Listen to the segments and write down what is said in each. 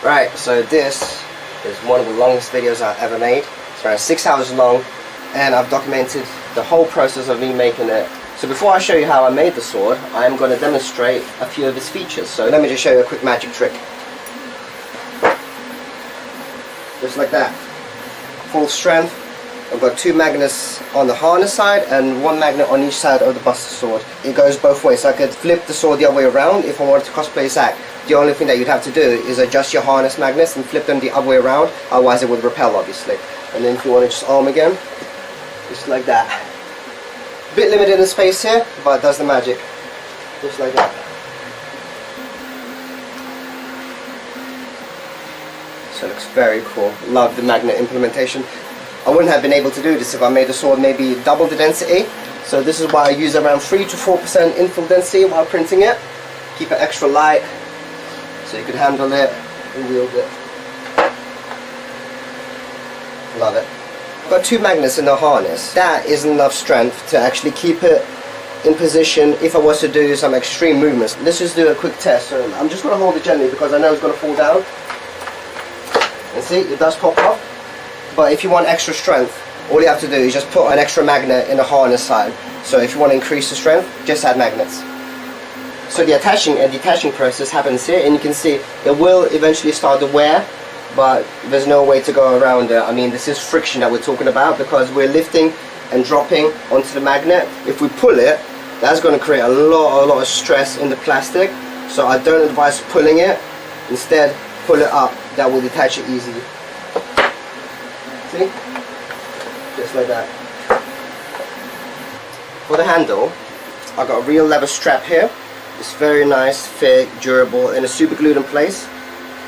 Right, so this is one of the longest videos I've ever made. It's around 6 hours long, and I've documented the whole process of me making it. So before I show you how I made the sword, I am going to demonstrate a few of its features. So let me just show you a quick magic trick. Just like that. Full strength. I've got 2 magnets on the harness side and 1 magnet on each side of the Buster sword. It goes both ways, so I could flip the sword the other way around if I wanted to cosplay Zack. The only thing that you'd have to do is adjust your harness magnets and flip them the other way around, otherwise it would repel obviously. And then if you want to just arm again, just like that. A bit limited in space here, but it does the magic. Just like that. So it looks very cool. Love the magnet implementation. I wouldn't have been able to do this if I made the sword maybe double the density. So this is why I use around 3 to 4% infill density while printing it. Keep it extra light so you can handle it and wield it. Love it. I've got 2 magnets in the harness. That is enough strength to actually keep it in position if I was to do some extreme movements. Let's just do a quick test. So I'm just going to hold it gently because I know it's going to fall down. And see, it does pop off. But if you want extra strength, all you have to do is just put an extra magnet in the harness side. So if you want to increase the strength, just add magnets. So the attaching and detaching process happens here, and you can see it will eventually start to wear, but there's no way to go around it. I mean, this is friction that we're talking about because we're lifting and dropping onto the magnet. If we pull it, that's going to create a lot of stress in the plastic. So I don't advise pulling it. Instead, pull it up. That will detach it easily. See? Just like that. For the handle, I've got a real leather strap here. It's very nice, thick, durable, and it's super glued in place.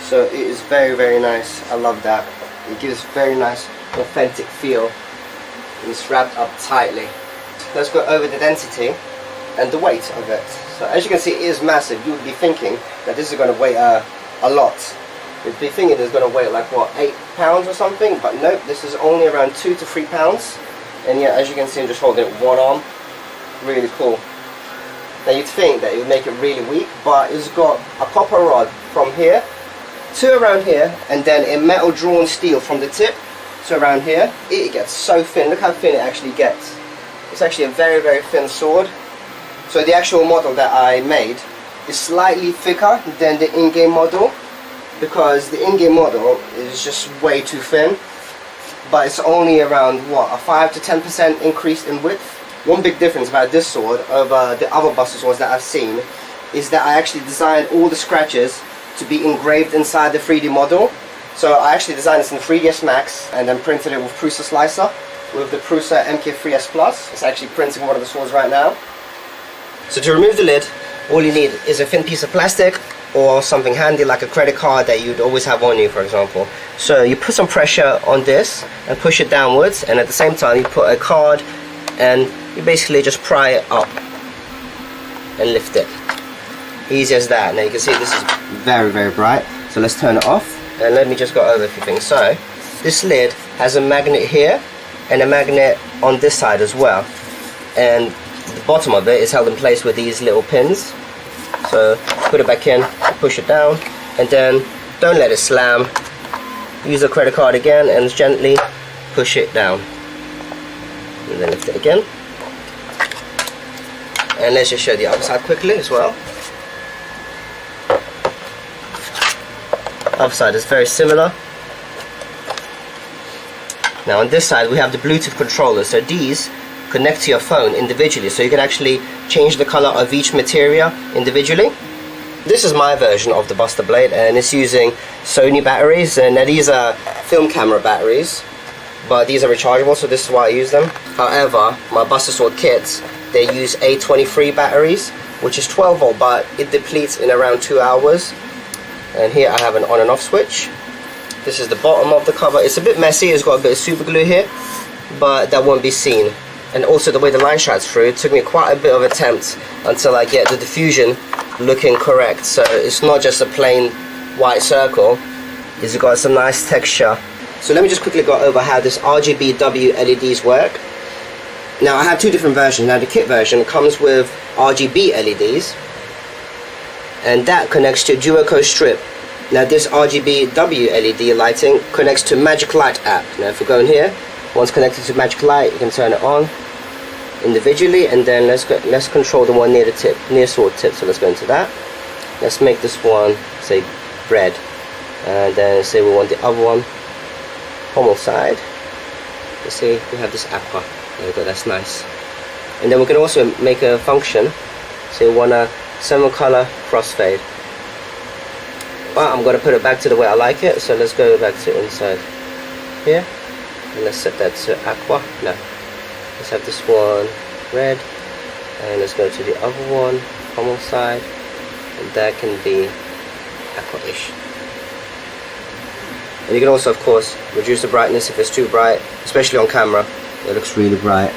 So it is very nice. I love that. It gives a very nice, authentic feel. And it's wrapped up tightly. Let's go over the density and the weight of it. So as you can see, it is massive. You would be thinking that this is going to weigh a lot. You'd be thinking it's going to weigh like what, 8 pounds or something, but nope, this is only around 2 to 3 pounds. And yeah, as you can see, I'm just holding it with one arm. Really cool. Now you'd think that it would make it really weak, but it's got a copper rod from here to around here, and then a metal drawn steel from the tip to around here. It gets so thin. Look how thin it actually gets. It's actually a very thin sword. So the actual model that I made is slightly thicker than the in-game model, because the in-game model is just way too thin, but it's only around what, a 5 to 10% increase in width. One big difference about this sword over the other Buster swords that I've seen is that I actually designed all the scratches to be engraved inside the 3D model. So I actually designed this in 3ds Max and then printed it with Prusa Slicer with the Prusa MK3S Plus. It's actually printing one of the swords right now. So to remove the lid, all you need is a thin piece of plastic or something handy like a credit card that you'd always have on you, for example. So you put some pressure on this and push it downwards, and at the same time you put a card and you basically just pry it up and lift it. Easy as that. Now you can see this is very bright, so let's turn it off and let me just go over a few things. So this lid has a magnet here and a magnet on this side as well, and the bottom of it is held in place with these little pins. So put it back in, push it down, and then don't let it slam. Use a credit card again and gently push it down, and then lift it again. And let's just show the other side quickly as well. Other side is very similar. Now on this side we have the Bluetooth controller, so these connect to your phone individually, so you can actually change the color of each material individually. This is my version of the Buster Blade, and it's using Sony batteries, and now these are film camera batteries, but these are rechargeable, so this is why I use them. However, my Buster Sword kits, they use A23 batteries, which is 12 volt, but it depletes in around 2 hours. And here I have an on and off switch. This is the bottom of the cover. It's a bit messy, it's got a bit of super glue here, but that won't be seen. And also the way the line shines through, it took me quite a bit of attempts until I get the diffusion looking correct. So it's not just a plain white circle, it's got some nice texture. So let me just quickly go over how this RGBW LEDs work. Now I have 2 different versions. Now the kit version comes with RGB LEDs, and that connects to a duochrome strip Now this RGBW LED lighting connects to Magic Light app. Now if we go in here, once connected to Magic Light, you can turn it on individually, and then let's control the one near the tip, near sword tip. So let's go into that. Let's make this one say red, and then say we want the other one pommel side. You see we have this aqua. There we go, that's nice. And then we can also make a function. So we want a 7-color crossfade. But I'm going to put it back to the way I like it, so let's go back to inside here, and let's set that to aqua. No, let's have this one red, and let's go to the other one, pommel side, and that can be aqua-ish. And you can also, of course, reduce the brightness if it's too bright, especially on camera. It looks really bright.